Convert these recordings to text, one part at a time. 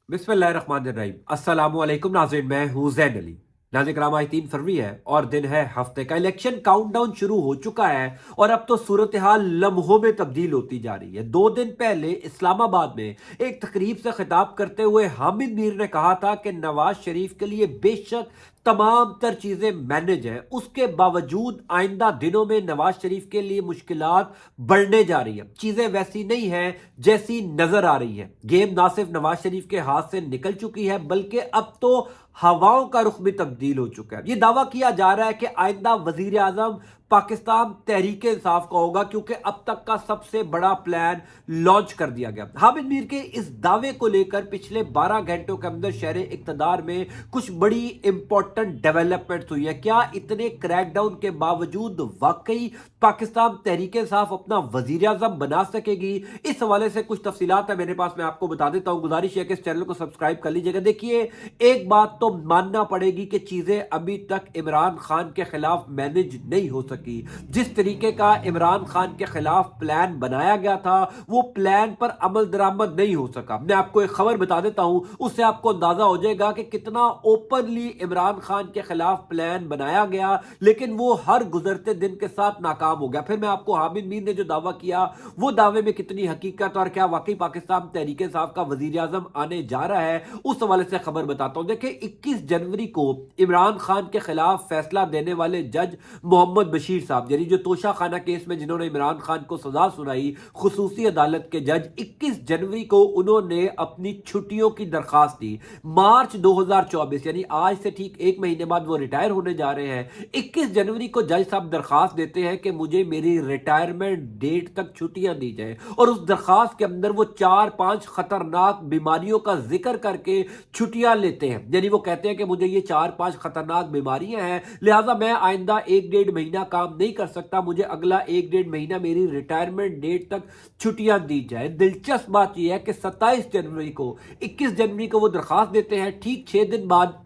बिस्मिल्लाहिर्रहमानिर्रहीम। अस्सलामु अलैकुम नाज़रीन, मैं हूं ज़ैन अली। नाज़रीन कराम, आज 3 फरवरी है और दिन है हफ्ते का। इलेक्शन काउंटडाउन शुरू हो चुका है और अब तो सूरत हाल लम्हों में तब्दील होती जा रही है। 2 दिन पहले इस्लामाबाद में एक तकरीब से खिताब करते हुए हामिद मीर ने कहा था कि नवाज शरीफ के लिए बेशक तमाम तर चीजें मैनेज हैं, उसके बावजूद आइंदा दिनों में नवाज शरीफ के लिए मुश्किलात बढ़ने जा रही है। चीजें वैसी नहीं हैं जैसी नजर आ रही है। गेम ना सिर्फ नवाज शरीफ के हाथ से निकल चुकी है बल्कि अब तो हवाओं का रुख भी तब्दील हो चुका है। यह दावा किया जा रहा है कि आइंदा वजीर आजम पाकिस्तान तहरीक इंसाफ का होगा, क्योंकि अब तक का सबसे बड़ा प्लान लॉन्च कर दिया गया। हामिद मीर के इस दावे को लेकर पिछले 12 घंटों के अंदर शहर इक्तदार में कुछ बड़ी इंपॉर्टेंट डेवलपमेंट हुई है। क्या इतने क्रैकडाउन के बावजूद वाकई पाकिस्तान तहरीक इंसाफ अपना वजीर आजम बना सकेगी? इस हवाले से कुछ तफसीलात है मेरे पास, मैं आपको बता देता हूं। गुजारिश है कि इस चैनल को सब्सक्राइब कर लीजिएगा। देखिए, एक बात तो मानना पड़ेगी कि चीजें अभी तक इमरान खान के खिलाफ मैनेज नहीं हो सकी। जिस तरीके का इमरान खान के खिलाफ प्लान बनाया गया था, वो प्लान पर अमल दरामद नहीं हो सका। मैं आपको एक खबर बता देता हूं, उससे आपको अंदाजा हो जाएगा कि कितना ओपनली इमरान खान के खिलाफ प्लान बनाया गया, लेकिन वो हर गुजरते दिन के साथ नाकाम हो गया। फिर मैं आपको हामिद मीर ने जो दावा किया, वो दावे में कितनी हकीकत और क्या वाकई पाकिस्तान तहरीक इंसाफ का वजीर आजम आने जा रहा है, उस हवाले से खबर बताता हूं। देखिए, 21 जनवरी को इमरान खान के खिलाफ फैसला देने वाले जज मोहम्मद बशीर साहब, यानी जो तोशा खाना केस में जिन्होंने इमरान खान को सजा सुनाई, खुसूसी अदालत के जज, 21 जनवरी को उन्होंने अपनी छुट्टियों की दरखास्त दी। मार्च 2024 यानी आज से ठीक 1 महीने बाद वो रिटायर होने जा रहे हैं। 21 जनवरी को जज साहब दरखास्त देते हैं कि मुझे मेरी रिटायरमेंट डेट तक छुट्टियां दी जाए, और उस दरखास्त के अंदर वो 4-5 खतरनाक बीमारियों का जिक्र करके छुट्टियां लेते हैं। यानी वो कहते हैं कि मुझे ये 4-5 खतरनाक बीमारियां हैं, लिहाजा मैं आइंदा 1-1.5 महीना काम नहीं कर सकता, मुझे अगला 1-1.5 महीना मेरी रिटायरमेंट डेट तक छुट्टियां दी जाए। दिलचस्प बात यह है कि 27 जनवरी को 21 जनवरी को वो दरखास्त देते हैं, ठीक 6 दिन बाद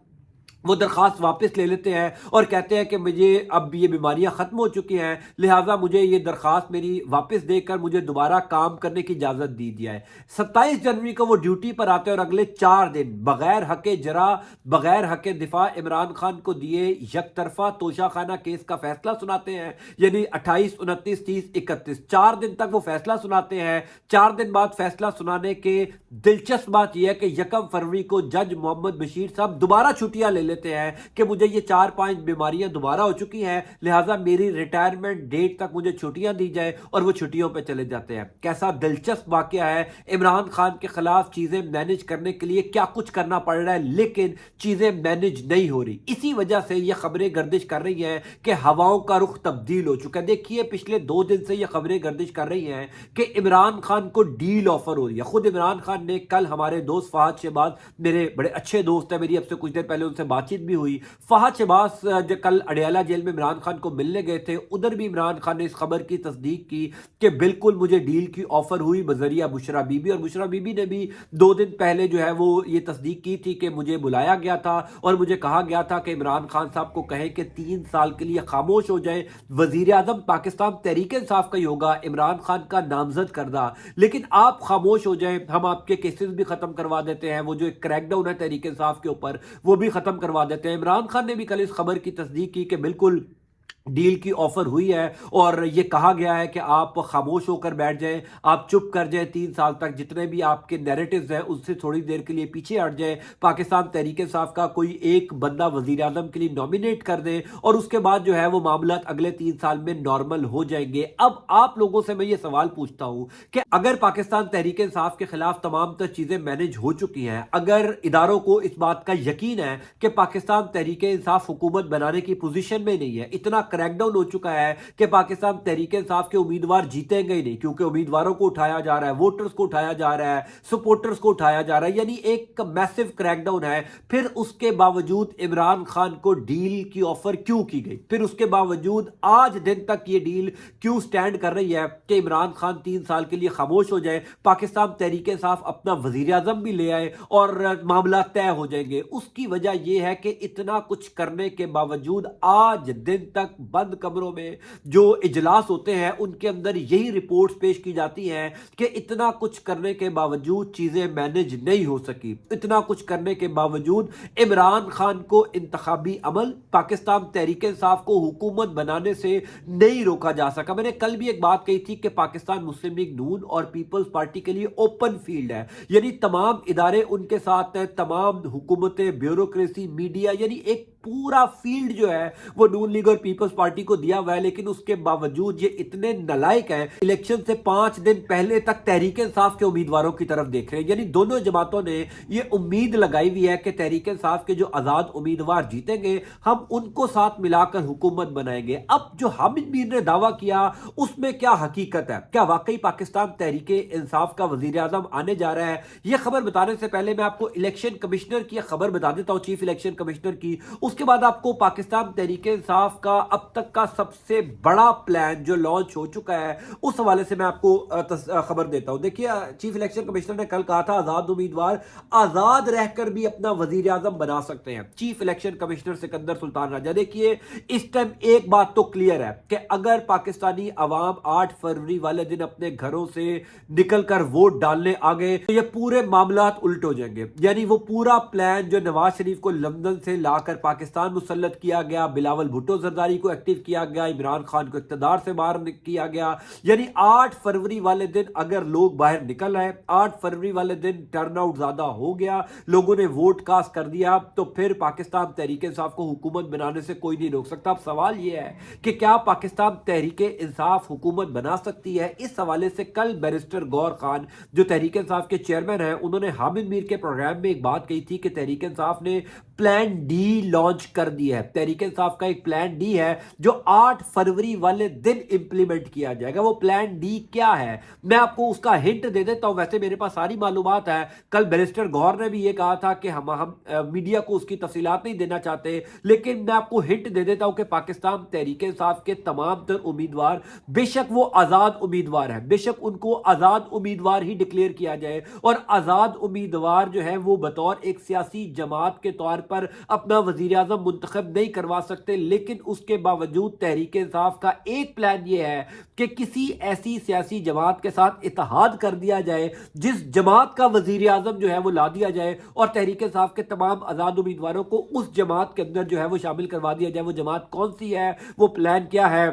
वो दरखास्त वापस ले लेते हैं और कहते हैं कि मुझे अब ये बीमारियां खत्म हो चुकी हैं, लिहाजा मुझे ये दरखास्त मेरी वापस देकर मुझे दोबारा काम करने की इजाजत दी दिया है। 27 जनवरी को वो ड्यूटी पर आते हैं और अगले 4 दिन बगैर हके जरा, बगैर हके दिफा इमरान खान को दिए यकतरफा तोशा खाना केस का फैसला सुनाते हैं। यानी 28, 29, 30, 31 4 दिन तक वो फैसला सुनाते हैं। 4 दिन बाद फैसला सुनाने के दिलचस्प बात यह है कि 1 फरवरी को जज मोहम्मद बशीर साहब दोबारा छुट्टियां ले लेते हैं कि मुझे ये 4-5 बीमारियां दोबारा हो चुकी हैं, लिहाजा मेरी रिटायरमेंट डेट तक मुझे छुट्टियां दी जाए, और वो छुट्टियों पे चले जाते हैं। कैसा दिलचस्प वाकया है। इमरान खान के खिलाफ चीजें मैनेज करने के लिए क्या कुछ करना पड़ रहा है, लेकिन चीजें मैनेज नहीं हो रही। इसी वजह से ये खबरें गर्दिश कर रही हैं कि हवाओं का रुख तब्दील हो चुका है। देखिए, पिछले 2 दिन से ये खबरें गर्दिश कर रही हैं कि इमरान खान को डील ऑफर हो रही है। खुद इमरान खान ने कल, हमारे दोस्त फहद शहबाज, मेरे बड़े अच्छे दोस्त हैं, मेरी अब से कुछ देर पहले उनसे बातचीत भी हुई। फहद शहबाज जो कल अडियाला जेल में इमरान खान को मिलने गए थे, उधर भी इमरान खान ने इस खबर की तस्दीक की कि बिल्कुल मुझे डील की ऑफर हुई बजरिया बुशरा बीबी, और बुशरा बीबी ने भी 2 दिन पहले जो है वो ये तस्दीक की थी कि मुझे बुलाया गया था और मुझे कहा गया था कि इमरान खान साहब को कहें कि 3 साल के लिए खामोश हो जाए, वजीर आजम पाकिस्तान तहरीक इंसाफ का ही होगा, इमरान खान का नामजद करदा, लेकिन आप खामोश हो जाएं, हम आपके केसेस भी खत्म करवा देते हैं, वो जो एक क्रैकडाउन है तहरीक इंसाफ के ऊपर वो भी खत्म करवा देते हैं। इमरान खान ने भी कल इस खबर की तस्दीक की कि बिल्कुल डील की ऑफर हुई है, और यह कहा गया है कि आप खामोश होकर बैठ जाएं, आप चुप कर जाएं 3 साल तक, जितने भी आपके नैरेटिव्स हैं उससे थोड़ी देर के लिए पीछे हट जाएं, पाकिस्तान तहरीक इंसाफ का कोई एक बंदा वजीर आजम के लिए नॉमिनेट कर दें, और उसके बाद जो है वो मामला अगले 3 साल में नॉर्मल हो जाएंगे। अब आप लोगों से मैं ये सवाल पूछता हूं कि अगर पाकिस्तान तहरीक इंसाफ के खिलाफ तमाम तर चीजें मैनेज हो चुकी हैं, अगर इदारों को इस बात का यकीन है कि पाकिस्तान तहरीक इंसाफ हुकूमत बनाने की पोजीशन में नहीं है, इतना क्रैकडाउन हो चुका है कि पाकिस्तान तहरीक इंसाफ के उम्मीदवार जीतेंगे ही नहीं, क्योंकि उम्मीदवारों को उठाया जा रहा है, वोटर्स को उठाया जा रहा है, सपोर्टर्स को उठाया जा रहा है, यानी एक मैसिव क्रैकडाउन है। फिर उसके बावजूद इमरान खान को डील की ऑफर क्यों की गई? फिर उसके बावजूद आज दिन तक ये डील क्यों स्टैंड कर रही है कि इमरान खान 3 साल के लिए खामोश हो जाए, पाकिस्तान तहरीक इंसाफ अपना वजीर आजम भी ले आए और मामला तय हो जाएंगे? उसकी वजह यह है कि इतना कुछ करने के बावजूद आज दिन तक बंद कमरों में जो इजलास होते हैं उनके अंदर यही रिपोर्ट्स पेश की जाती हैं कि इतना कुछ करने के बावजूद चीज़ें मैनेज नहीं हो सकी, इतना कुछ करने के बावजूद इमरान खान को इंतखाबी अमल, पाकिस्तान तहरीक इंसाफ को हुकूमत बनाने से नहीं रोका जा सका। मैंने कल भी एक बात कही थी कि पाकिस्तान मुस्लिम लीग नून और पीपल्स पार्टी के लिए ओपन फील्ड है, यानी तमाम इदारे उनके साथ हैं, तमाम हुकूमतें, ब्यूरोक्रेसी, मीडिया, यानी एक पूरा फील्ड जो है वो नून लीग और पीपल्स पार्टी को दिया हुआ है। लेकिन उसके बावजूद ये इतने नालायक हैं, इलेक्शन से 5 दिन पहले तक तहरीक इंसाफ के उम्मीदवारों की तरफ देख रहे हैं। यानी दोनों जमातों ने ये उम्मीद लगाई हुई है कि तहरीक इंसाफ के जो आजाद उम्मीदवार जीतेंगे हम उनको साथ मिलाकर हुकूमत बनाएंगे। अब जो हामिद मीर ने दावा किया उसमें क्या हकीकत है? क्या वाकई पाकिस्तान तहरीक इंसाफ का वजीर आजम आने जा रहा है? यह खबर बताने से पहले मैं आपको इलेक्शन कमिश्नर की खबर बता देता हूं, चीफ इलेक्शन कमिश्नर की। उसके बाद आपको पाकिस्तान तहरीक इंसाफ का अब तक का सबसे बड़ा प्लान जो लॉन्च हो चुका है उस हवाले से मैं आपको खबर देता हूं। देखिए, चीफ इलेक्शन कमिश्नर ने कल कहा था आजाद उम्मीदवार आजाद रहकर भी अपना वजीर आजम बना सकते हैं। Chief election commissioner Sikandar Sultan Raja. देखिए, इस टाइम एक बात तो क्लियर है कि अगर पाकिस्तानी अवाम 8 फरवरी वाले दिन अपने घरों से निकलकर वोट डालने आ गए तो ये पूरे मामलात उल्ट हो जाएंगे। यानी वो पूरा प्लान जो नवाज शरीफ को लंदन से लाकर पाकिस्तान मुसल्लत किया गया, बिलावल भुट्टो जरदारी को एक्टिव किया गया, इमरान खान को इक़्तिदार से बाहर किया गया, यानी 8 फरवरी वाले दिन अगर लोग बाहर निकल आए, 8 फरवरी वाले दिन टर्नआउट ज्यादा हो गया, लोगों ने वोट कास्ट कर दिया, तो फिर पाकिस्तान तहरीक इंसाफ को हुकूमत बनाने से कोई नहीं रोक सकता। अब सवाल यह है कि क्या पाकिस्तान तहरीक इंसाफ हुकूमत बना सकती है? इस हवाले से कल बैरिस्टर गौर खान जो तहरीक इंसाफ के चेयरमैन हैं उन्होंने हामिद मीर के प्रोग्राम में एक बात कही थी कि तहरीक इंसाफ ने प्लान डी लॉन्च कर दिया है। तहरीक इंसाफ का एक प्लान डी है जो 8 फरवरी वाले दिन इंप्लीमेंट किया जाएगा। वो प्लान डी क्या है मैं आपको उसका हिंट दे देता हूं। वैसे मेरे पास सारी मालूमात है, कल बैरिस्टर गौर ने भी ये कहा था कि हम मीडिया को उसकी तफसीलात नहीं देना चाहते, लेकिन मैं आपको हिंट दे देता हूं कि पाकिस्तान तहरीक इंसाफ के तमाम तर उम्मीदवार, बेशक वो आजाद उम्मीदवार है, बेशक उनको आजाद उम्मीदवार ही डिक्लेयर किया जाए और आजाद उम्मीदवार जो है वो बतौर एक सियासी जमात के तौर पर अपना वजीर आजम मुंतखब नहीं करवा सकते, लेकिन उसके बावजूद तहरीक इंसाफ का एक प्लान यह है कि किसी ऐसी सियासी जमात के साथ इत्तेहाद कर दिया जाए जिस जमात का वजीर आजम जो है वो ला दिया जाए और तहरीक इंसाफ के तमाम आजाद उम्मीदवारों को उस जमात के अंदर जो है वो शामिल करवा दिया जाए। वो जमात कौन सी है, वो प्लान क्या है,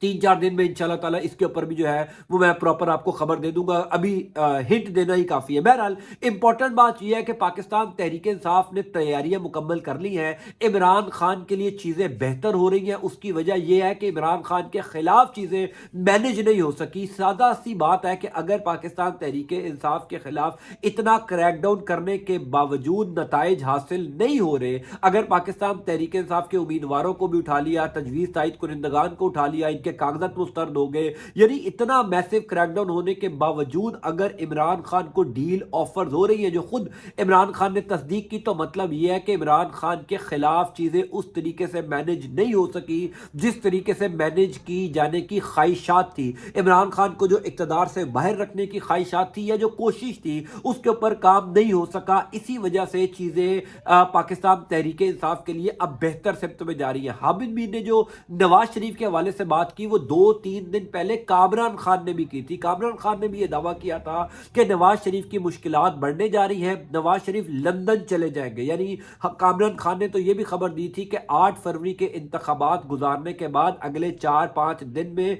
3-4 दिन में इंशाल्लाह ताला इसके ऊपर भी जो है वो मैं प्रॉपर आपको खबर दे दूंगा। अभी हिंट देना ही काफ़ी है। बहरहाल इंपॉर्टेंट बात यह है कि पाकिस्तान तहरीक इंसाफ ने तैयारियां मुकम्मल कर ली हैं। इमरान खान के लिए चीज़ें बेहतर हो रही हैं। उसकी वजह यह है कि इमरान खान के खिलाफ चीज़ें मैनेज नहीं हो सकी। सादा सी बात है कि अगर पाकिस्तान तहरीक इंसाफ के खिलाफ इतना क्रैकडाउन करने के बावजूद नताइज हासिल नहीं हो रहे, अगर पाकिस्तान तहरीक इंसाफ के उम्मीदवारों को भी उठा लिया, तजवीज़ तायद कुनिंदगान को उठा लिया, इनके कागजात मुस्तरद हो गए, यानी इतना मैसिव क्रैकडाउन होने के बावजूद अगर इमरान खान को डील ऑफर्स हो रही है जो खुद इमरान खान ने तस्दीक की, तो मतलब यह है कि इमरान खान के खिलाफ चीजें उस तरीके से मैनेज नहीं हो सकी जिस तरीके से मैनेज की जाने की ख्वाहिशात थी। इमरान खान को जो इक़्तिदार से बाहर रखने की ख्वाहिशात थी या जो कोशिश थी उसके ऊपर काम नहीं हो सका। इसी वजह से चीजें पाकिस्तान तहरीक इंसाफ के लिए अब बेहतर सिमत में जा रही है। हामिद मीर ने जो नवाज शरीफ के हवाले से बात की वो 2-3 दिन पहले कामरान खान ने भी की थी। कामरान खान ने भी ये दावा किया था कि नवाज शरीफ की मुश्किलात बढ़ने जा रही हैं, नवाज शरीफ लंदन चले जाएंगे। यानी कामरान खान ने तो ये भी खबर दी थी कि 8 फरवरी के इंतखाबात गुजारने के बाद अगले 4-5 दिन में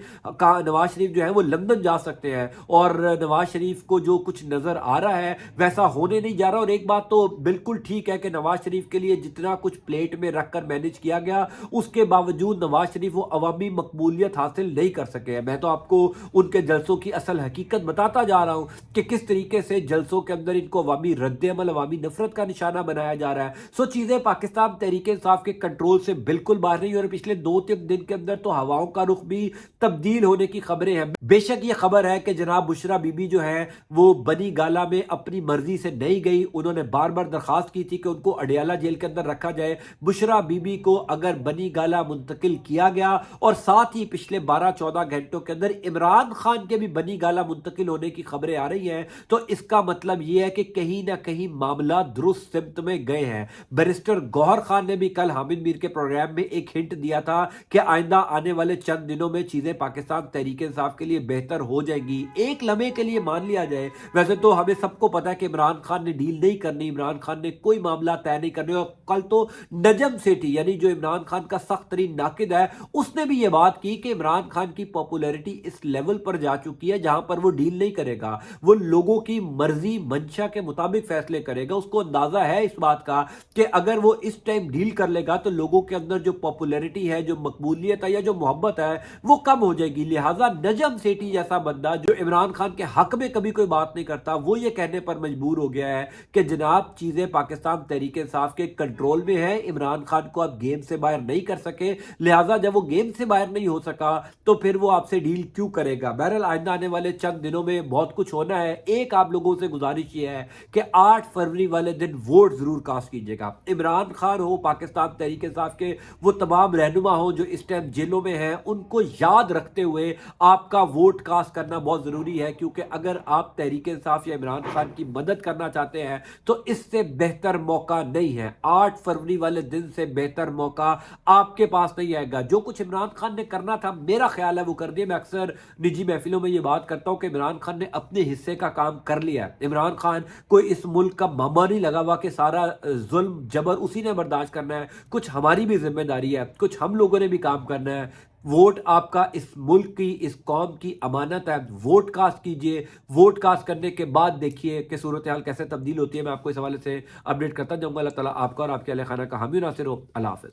नवाज शरीफ जो है वो लंदन जा सकते हैं और नवाज शरीफ को जो कुछ नजर आ रहा है वैसा होने नहीं जा रहा। और एक बात तो बिल्कुल ठीक है कि नवाज शरीफ के लिए जितना कुछ प्लेट में रखकर मैनेज किया गया उसके बावजूद नवाज शरीफ वो अवामी मकबूलियत हासिल नहीं कर सके हैं। मैं तो आपको उनके जलसों की असल हकीकत बताता जा रहा हूं कि किस तरीके से जलसों के अंदर इनको अवामी रद्द-ए-अमल, अवामी नफरत का निशाना बनाया जा रहा है। सो चीजें पाकिस्तान तहरीक इंसाफ के कंट्रोल से बिल्कुल बाहर नहीं, और पिछले 2-3 दिन के अंदर तो हवाओं का रुख भी तब्दील होने की खबरें हैं। बेशक ये खबर है कि जनाब बुशरा बीबी जो है वो बनी गाला में अपनी मर्जी से नहीं गई, उन्होंने बार बार दरखास्त की थी कि उनको अडियाला जेल के अंदर रखा जाए। बुशरा बीबी को अगर बनी गाला मुंतकिल किया गया और साथ ही पिछले 12-14 घंटों के अंदर इमरान खान के भी बनी गाला मुंतकिल होने की खबरें आ रही हैं, तो इसका मतलब यह है कि कहीं ना कहीं मामला दुरुस्त सिमत में गए हैं। बैरिस्टर गौहर खान ने भी कल हामिद मीर के प्रोग्राम में एक हिंट दिया था कि आइंदा आने वाले चंद दिनों में चीजें पाकिस्तान तहरीक इंसाफ के लिए बेहतर हो जाएगी। एक लम्हे के लिए मान लिया जाए, वैसे तो हमें सबको पता है कि इमरान खान ने डील नहीं करनी, इमरान खान ने कोई मामला तय नहीं करने। और कल तो नजम सेठी यानी जो इमरान खान का सख्त तरीन नाकिद है, उसने भी यह बात की कि इमरान खान की पॉपुलैरिटी इस लेवल पर जा चुकी है जहां पर वो डील नहीं करेगा, वो लोगों की मर्जी मंशा के मुताबिक फैसले करेगा। उसको अंदाजा है इस बात का कि अगर वो इस टाइम डील कर लेगा तो लोगों के अंदर जो पॉपुलैरिटी है, जो मकबूलियत है या जो मोहब्बत है, वो कम हो जाएगी। लिहाजा नजम सेठी जैसा बंदा जो इमरान खान के हक में कभी कोई बात नहीं करता, वो ये कहने पर मजबूर हो गया है कि जनाब चीजें पाकिस्तान तहरीक इंसाफ के कंट्रोल में है, इमरान खान को आप गेम से बाहर नहीं कर सके, लिहाजा जब वो गेम से बाहर नहीं हो सका तो फिर वो आपसे डील क्यों करेगा। बहरहाल आइंदा आने वाले चंद दिनों में बहुत कुछ होना है। एक आप लोगों से गुजारिश ये है कि 8 फरवरी वाले दिन वोट जरूर कास्ट कीजिएगा। इमरान खान हो, पाकिस्तान तहरीक इंसाफ के वो तमाम रहनुमा हो जो इस टाइम जेलों में हैं, उनको याद रखते हुए आपका वोट कास्ट करना बहुत जरूरी है, क्योंकि अगर आप तहरीक इंसाफ या इमरान खान की मदद करना चाहते हैं तो इससे बेहतर मौका नहीं है। 8 फरवरी वाले दिन से बेहतर मौका आपके पास नहीं आएगा। जो कुछ इमरान खान ने करना था, मेरा ख्याल है वो कर दिया। मैं अक्सर निजी महफिलों में ये बात करता हूं कि इमरान खान ने अपने हिस्से का काम कर लिया है। इमरान खान कोई इस मुल्क का मामा नहीं लगा हुआ कि सारा जुल्म जबर उसी ने बर्दाश्त करना है। कुछ हमारी भी जिम्मेदारी है, कुछ हम लोगों ने भी काम करना है। वोट आपका इस मुल्क की, इस कौम की अमानत है। वोट कास्ट कीजिए, वोट कास्ट करने के बाद देखिए कि सूरत हाल कैसे तब्दील होती है। मैं आपको इस हवाले से अपडेट करता जाऊंगा। अल्लाह ताला आपका और आपके अहल खाना का हामी नासिर हो। अल्लाह हाफिज।